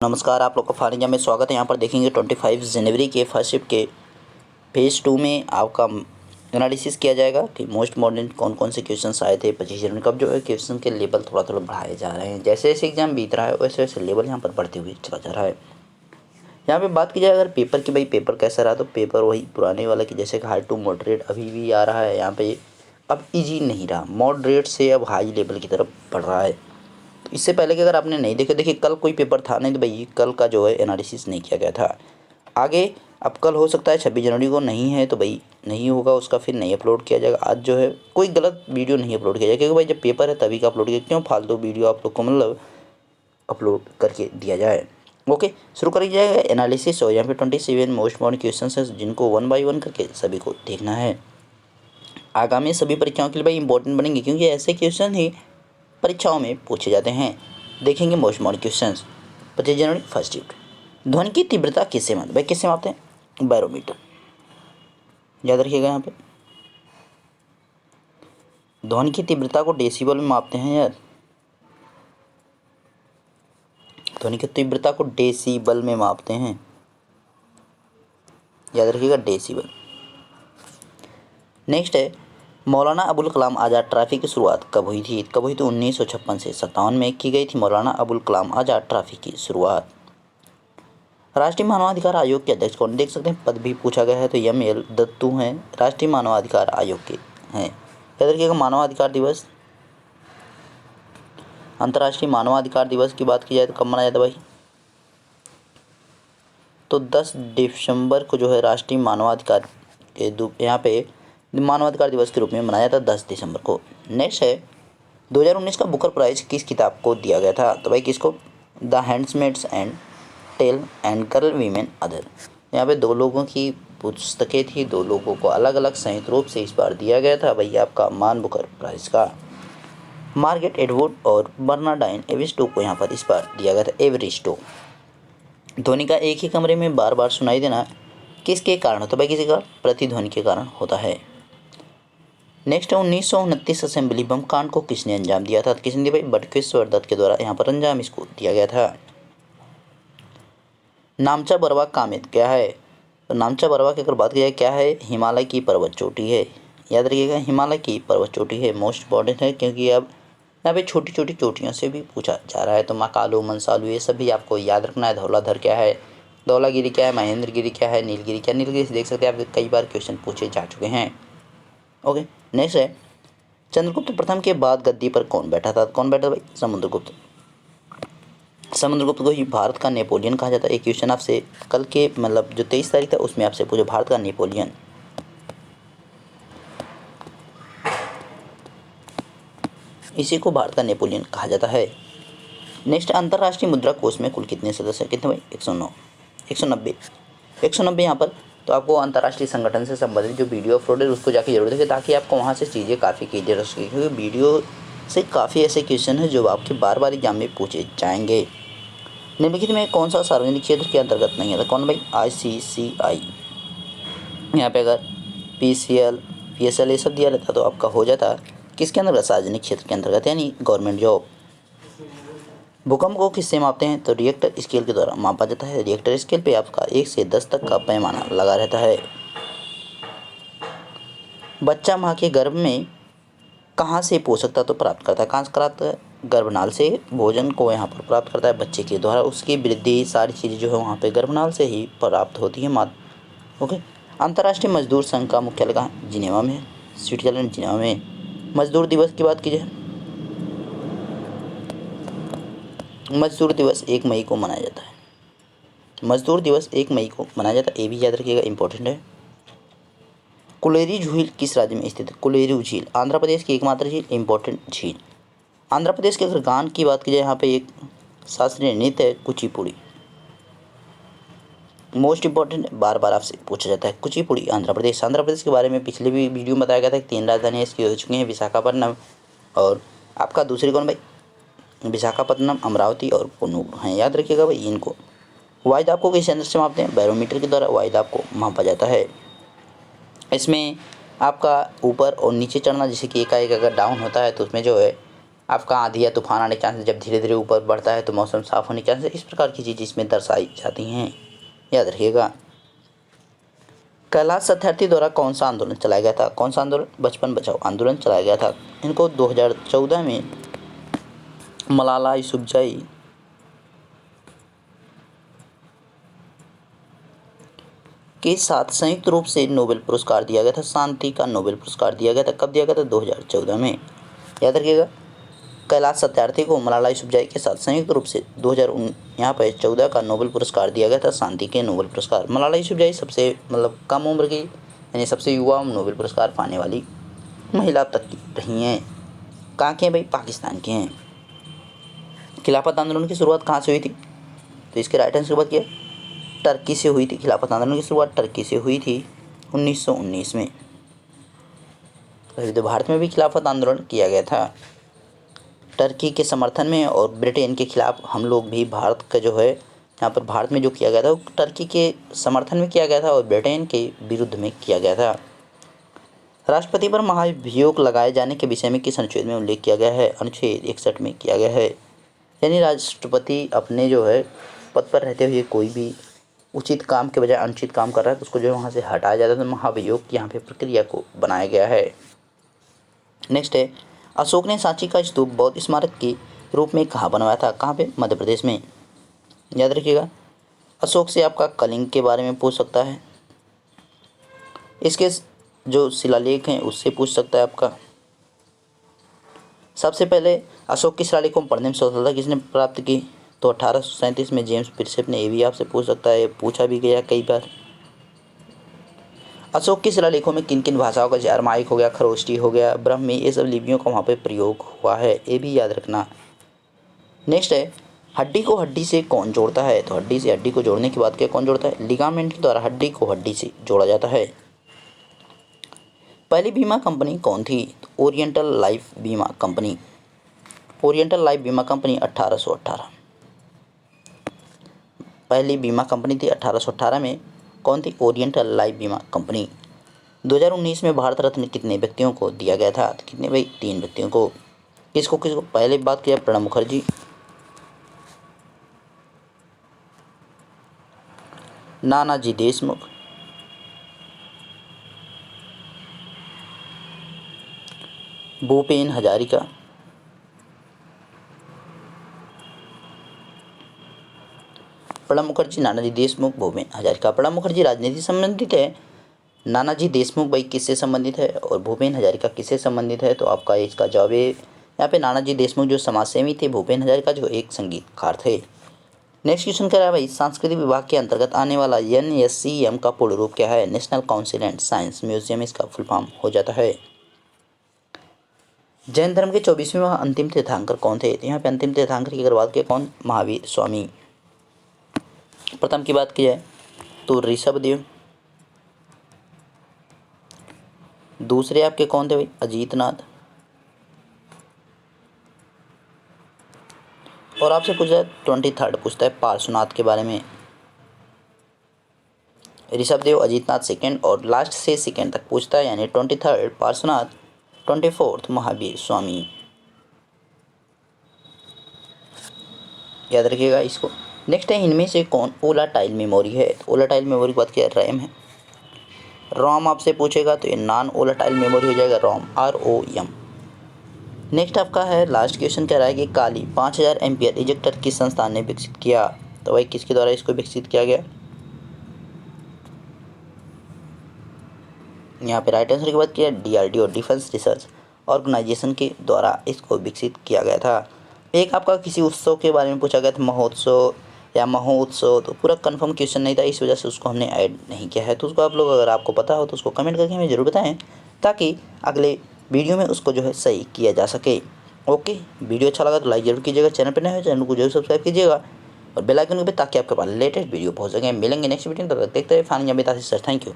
नमस्कार, आप लोग का फारिजा में स्वागत है। यहाँ पर देखेंगे 25 जनवरी के फर्स्ट शिफ्ट के फेज़ 2 में आपका एनालिसिस किया जाएगा कि मोस्ट मॉडर्न कौन कौन से क्वेश्चंस आए थे 25 जनवरी। कब जो है क्वेश्चन के लेवल थोड़ा थोड़ा बढ़ाए जा रहे हैं, जैसे जैसे एग्जाम बीत रहा है वैसे वैसे लेवल यहाँ पर बढ़ते हुए चला जा रहा है। यहाँ पे बात की जाए अगर पेपर की, भाई पेपर कैसा रहा, तो पेपर वही पुराने वाला कि जैसे हार्ड टू मॉडरेट अभी भी आ रहा है। यहाँ पे अब ईजी नहीं रहा, मॉडरेट से अब हाई लेवल की तरफ बढ़ रहा है। इससे पहले कि अगर आपने नहीं देखे, देखिए कल कोई पेपर था नहीं, तो भाई कल का जो है एनालिसिस नहीं किया गया था। आगे अब कल हो सकता है 26 जनवरी को नहीं है, तो भाई नहीं होगा उसका, फिर नहीं अपलोड किया जाएगा। आज जो है कोई गलत वीडियो नहीं अपलोड किया जाएगा, क्योंकि भाई जब पेपर है तभी का अपलोड किया, क्यों फालतू वीडियो आप लोग को मतलब अपलोड करके दिया जाए। ओके, शुरू कर जाएगा एनालिसिस। और यहाँ पे 27 मोस्ट मॉडर्न क्वेश्चन है, जिनको 1 बाई 1 करके सभी को देखना है। आगामी सभी परीक्षाओं के लिए भाई इंपॉर्टेंट बनेंगे, क्योंकि ऐसे क्वेश्चन ही परीक्षाओं में पूछे जाते हैं। देखेंगे मोस्ट मॉडर्न क्वेश्चंस 25 जनवरी फर्स्ट शिफ्ट। ध्वनि की तीव्रता किससे मापते, भाई किससे मापते हैं? बैरोमीटर, याद रखिएगा। यहाँ पे ध्वनि की तीव्रता को डेसिबल में मापते हैं यार, ध्वनि की तीव्रता को डेसिबल में मापते हैं, याद रखिएगा डेसिबल। नेक्स्ट है मौलाना अबुल कलाम आज़ाद ट्रॉफी की शुरुआत कब हुई थी? 1956 से 57 में की गई थी मौलाना अबुल कलाम आज़ाद ट्रॉफी की शुरुआत। राष्ट्रीय मानवाधिकार आयोग के अध्यक्ष कौन? देख सकते हैं पद भी पूछा गया है, तो एम.एल. दत्तू हैं, राष्ट्रीय मानवाधिकार आयोग के हैं। याद रखिएगा मानवाधिकार दिवस, अंतर्राष्ट्रीय मानवाधिकार दिवस की बात की जाए तो कब मनाया जाता है भाई? तो 10 दिसंबर को जो है राष्ट्रीय मानवाधिकार के यहाँ पे मानवाधिकार दिवस के रूप में मनाया जाता है 10 दिसंबर को। नेक्स्ट है 2019 का बुकर प्राइज किस किताब को दिया गया था? तो भाई किसको? The handmaid's and tale and girl women other. यहाँ पे दो लोगों की पुस्तकें थी, दो लोगों को अलग अलग संयुक्त रूप से इस बार दिया गया था भैया आपका मान बुकर प्राइज का। मार्गरेट एटवुड और बर्नार्डाइन एविस्टो को यहाँ पर इस बार दिया गया था, एवरिस्टो। ध्वनि का एक ही कमरे में बार बार सुनाई देना किसके कारण होता है? भाई किसी का प्रतिध्वनि के कारण होता है। नेक्स्ट है 1929 असेंबली बम कांड को किसने अंजाम दिया था? किसने दिया भाई? बटुकेश्वर दत्त के द्वारा यहाँ पर अंजाम इसको दिया गया था। नामचा बरवा कामित क्या है? तो नामचा बरवा की अगर बात की जाए क्या है? हिमालय की पर्वत चोटी है, याद रखिएगा हिमालय की पर्वत चोटी है, मोस्ट इंपॉर्टेंट है, क्योंकि अब यहाँ पे छोटी छोटी चोटियों से भी पूछा जा रहा है। तो महाकालू, मनसालू ये सब भी आपको याद रखना है। धौलाधर क्या है, धौलागिरी क्या है, महेंद्रगिरी क्या है, नीलगिरी क्या है। नीलगिरी से देख सकते हैं आप कई बार क्वेश्चन पूछे जा चुके हैं। ओके, नेक्स्ट है चंद्रगुप्त प्रथम के बाद गद्दी पर कौन बैठा था? कौन बैठा भाई? समुद्रगुप्त। समुद्रगुप्त को ही भारत का नेपोलियन कहा जाता है। एक क्वेश्चन आपसे कल के मतलब जो 23 तारीख था उसमें आपसे पूछे भारत का नेपोलियन, इसी को भारत का नेपोलियन कहा जाता है। नेक्स्ट अंतर्राष्ट्रीय मुद्रा कोष में कुल कितने सदस्य हैं? कितने भाई? 109 190 यहाँ पर। तो आपको अंतर्राष्ट्रीय संगठन से संबंधित जो वीडियो अपलोड है उसको जाके जरूर देखें, ताकि आपको वहाँ से चीज़ें काफ़ी क्लियर हो सके, क्योंकि वीडियो से काफ़ी ऐसे क्वेश्चन हैं जो आपके बार बार एग्जाम में पूछे जाएंगे। निम्नलिखित में कौन सा सार्वजनिक क्षेत्र के अंतर्गत नहीं आता? कौन भाई? ICCI। यहाँ पे अगर PCL, PSL ये सब दिया रहता तो आपका हो जाता किसके अंतर्गत? सार्वजनिक क्षेत्र के अंतर्गत, यानी गवर्नमेंट जॉब। भूकंप को किससे मापते हैं? तो रिएक्टर स्केल के द्वारा मापा जाता है। रिएक्टर स्केल पे आपका 1 से 10 तक का पैमाना लगा रहता है। बच्चा माँ के गर्भ में कहाँ से पोषक तत्व प्राप्त करता है? कहाँ से प्राप्त? गर्भनाल से भोजन को यहाँ पर प्राप्त करता है बच्चे के द्वारा। उसकी वृद्धि सारी चीज़ें जो है वहाँ पे गर्भनाल से ही प्राप्त होती है मात्र। ओके, अंतर्राष्ट्रीय मजदूर संघ का मुख्यालय कहाँ? जिनेवा में, स्विट्जरलैंड जिनेवा में। मजदूर दिवस की बात कीजिए, मजदूर दिवस 1 मई को मनाया जाता है। मजदूर दिवस 1 मई को मनाया जाता है, ये भी याद रखिएगा, इंपॉर्टेंट है। कुलेरी झील किस राज्य में स्थित है? कुलेरू झील आंध्र प्रदेश की एकमात्र झील, इंपॉर्टेंट झील। आंध्र प्रदेश के अगर गान की बात की जाए, यहाँ पे एक शास्त्रीय नृत्य है कुचिपुड़ी, मोस्ट इंपॉर्टेंट, बार बार आपसे पूछा जाता है कुचिपुड़ी आंध्र प्रदेश। आंध्र प्रदेश के बारे में पिछले भी वीडियो में बताया गया था कि 3 राजधानियाँ इसकी हो चुकी हैं, विशाखापट्टनम और आपका दूसरी कौन भाई? विशाखापट्टनम, अमरावती और कन्नूर हैं, याद रखिएगा भाई इनको। वायुदाब को किस यंत्र से मापते हैं? बैरोमीटर के द्वारा वायुदाब को मापा जाता है। इसमें आपका ऊपर और नीचे चढ़ना, जैसे कि एकाएक अगर डाउन होता है तो उसमें जो है आपका आंधी या तूफान आने के चांसेस, जब धीरे धीरे ऊपर बढ़ता है तो मौसम साफ होने के चांसेस, इस प्रकार की चीज़ इसमें दर्शाई जाती हैं, याद रखिएगा। कैलाश सत्यार्थी द्वारा कौन सा आंदोलन चलाया गया था? कौन सा आंदोलन? बचपन बचाओ आंदोलन चलाया गया था। इनको 2014 में मलाला यूसुफजई के साथ संयुक्त रूप से नोबेल पुरस्कार दिया गया था। शांति का नोबेल पुरस्कार दिया गया था। कब दिया गया था? 2014 में, याद रखिएगा। कैलाश सत्यार्थी को मलाला यूसुफजई के साथ संयुक्त रूप से 2014 का नोबेल पुरस्कार दिया गया था, शांति के नोबेल पुरस्कार। मलाला यूसुफजई सबसे कम उम्र की यानी सबसे युवा नोबेल पुरस्कार पाने वाली महिला अब तक की रही हैं। कहाँ की हैं भाई? पाकिस्तान की हैं। खिलाफत आंदोलन की शुरुआत कहाँ से हुई थी? तो इसके राइट आंसर की बात किया, टर्की से हुई थी। खिलाफत आंदोलन की शुरुआत टर्की से हुई थी 1919 में। तो भारत में भी खिलाफत आंदोलन किया गया था टर्की के समर्थन में, और ब्रिटेन के खिलाफ हम लोग भी भारत का जो है यहाँ पर भारत में जो किया गया था वो टर्की के समर्थन में किया गया था और ब्रिटेन के विरुद्ध में किया गया था। राष्ट्रपति पर महाभियोग लगाए जाने के विषय में किस अनुच्छेद में उल्लेख किया गया है? अनुच्छेद 61 में किया गया है। यानी राष्ट्रपति अपने जो है पद पर रहते हुए कोई भी उचित काम के बजाय अनुचित काम कर रहा है तो उसको जो है वहाँ से हटाया जाता है। तो महाभियोग की यहाँ पे प्रक्रिया को बनाया गया है। नेक्स्ट है, अशोक ने सांची का स्तूप बौद्ध स्मारक के रूप में कहाँ बनवाया था? कहाँ पे? मध्य प्रदेश में, याद रखिएगा। अशोक से आपका कलिंग के बारे में पूछ सकता है, इसके जो शिलालेख हैं उससे पूछ सकता है आपका। सबसे पहले अशोक की शिलालेखों को पढ़ने में सफलता किसने प्राप्त की? तो 1837 में जेम्स प्रिंसेप ने। ये भी आपसे पूछ सकता है, पूछा भी गया कई बार। अशोक की शिलालेखों में किन किन भाषाओं का, जैसे अरमाइक हो गया, खरोष्टी हो गया, ब्राह्मी, ये सब लिपियों का वहाँ पे प्रयोग हुआ है, ये भी याद रखना। नेक्स्ट है, हड्डी को हड्डी से कौन जोड़ता है? तो हड्डी से हड्डी को जोड़ने की बात क्या, कौन जोड़ता है? लिगामेंट के द्वारा हड्डी को हड्डी से जोड़ा जाता है। पहली बीमा कंपनी कौन थी? तो ओरिएंटल लाइफ बीमा कंपनी। ओरिएंटल लाइफ बीमा कंपनी 1818 पहली बीमा कंपनी थी 1818 में। कौन थी? ओरिएंटल लाइफ बीमा कंपनी। 2019 में भारत रत्न कितने व्यक्तियों को दिया गया था? तो कितने भाई? 3 व्यक्तियों को। किसको किसको? पहले बात किया प्रणब मुखर्जी, नानाजी देशमुख, भूपेन हजारिका, प्रणब मुखर्जी, नानाजी देशमुख, भूपेन हजारिका। प्रणब मुखर्जी राजनीति से संबंधित है, नानाजी देशमुख भाई किससे संबंधित है, और भूपेन हजारिका किससे संबंधित है? तो आपका इसका जवाब है यहाँ पे नानाजी देशमुख जो समाजसेवी थे, भूपेन हजारिका जो एक संगीतकार थे। नेक्स्ट क्वेश्चन कह रहा है भाई, सांस्कृतिक विभाग के अंतर्गत आने वाला NSCM का पूर्ण रूप क्या है? National council and science museum इसका फुल फॉर्म हो जाता है। जैन धर्म के 24वें अंतिम तीर्थंकर कौन थे? तो यहाँ पे अंतिम तीर्थंकर की अगर बात करें कौन? महावीर स्वामी। प्रथम की बात की जाए तो ऋषभदेव, दूसरे आपके कौन थे भाई? अजीतनाथ, और आपसे पूछा है 23rd पूछता है पार्श्वनाथ के बारे में। ऋषभदेव, अजीतनाथ सेकंड, और लास्ट से सेकंड तक पूछता है, यानी 23rd पार्श्वनाथ, 24th महावीर स्वामी, याद रखिएगा इसको। नेक्स्ट है, इनमें से कौन वोलाटाइल मेमोरी है? तो वोलाटाइल मेमोरी की बात किया रैम है। रोम आपसे पूछेगा तो ये नॉन वोलाटाइल मेमोरी हो जाएगा, रोम, ROM। नेक्स्ट आपका है लास्ट क्वेश्चन कह रहा है कि काली 5000 एम्पियर इजेक्टर किस संस्थान ने विकसित किया? तो भाई किसके द्वारा इसको विकसित किया गया? यहाँ पे राइट आंसर की बात किया DRDO, डिफेंस रिसर्च ऑर्गेनाइजेशन के द्वारा इसको विकसित किया गया था। एक आपका किसी उत्सव के बारे में पूछा गया था, महोत्सव या महोत्सव, तो पूरा कंफर्म क्वेश्चन नहीं था, इस वजह से उसको हमने ऐड नहीं किया है। तो उसको आप लोग अगर आपको पता हो तो उसको कमेंट करके हमें ज़रूर बताएं, ताकि अगले वीडियो में उसको जो है सही किया जा सके। ओके, वीडियो अच्छा लगा तो लाइक जरूर कीजिएगा, चैनल पर नए हो चैनल को जरूर सब्सक्राइब कीजिएगा और बेल आइकन पे, ताकि आपके पास लेटेस्ट वीडियो पहुंच सके। मिलेंगे नेक्स्ट वीडियो में, तब तक देखते रहिए Fani Amita sir. Thank you.